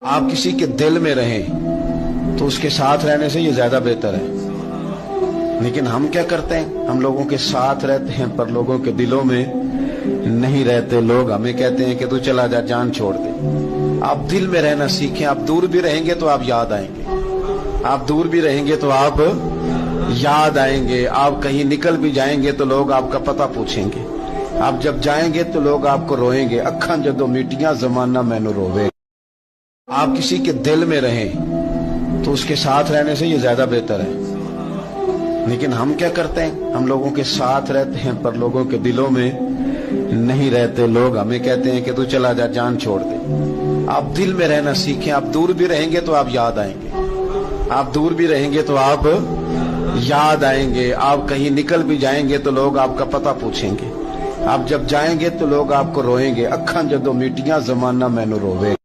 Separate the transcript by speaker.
Speaker 1: आप किसी के दिल में रहें तो उसके साथ रहने से ये ज्यादा बेहतर है। लेकिन हम क्या करते हैं, हम लोगों के साथ रहते हैं पर लोगों के दिलों में नहीं रहते। लोग हमें कहते हैं कि तू चला जा, जान छोड़ दे। आप दिल में रहना सीखें। आप दूर भी रहेंगे तो आप याद आएंगे, आप दूर भी रहेंगे तो आप याद आएंगे। आप कहीं निकल भी जाएंगे तो लोग आपका पता पूछेंगे। आप जब जाएंगे तो लोग आपको रोएंगे, अखा जदों मीटियां जमाना मैनू रोवे। आप किसी के दिल में रहें तो उसके साथ रहने से ये ज्यादा बेहतर है। लेकिन हम क्या करते हैं, हम लोगों के साथ रहते हैं पर लोगों के दिलों में नहीं रहते। लोग हमें कहते हैं कि तू चला जा, जान छोड़ दे। आप दिल में रहना सीखें। आप दूर भी रहेंगे तो आप याद आएंगे, आप दूर भी रहेंगे तो आप याद आएंगे। आप कहीं निकल भी जाएंगे तो लोग आपका पता पूछेंगे। आप जब जाएंगे तो लोग आपको रोएंगे, अखा जदों मीटियां जमाना मैनू रोवे।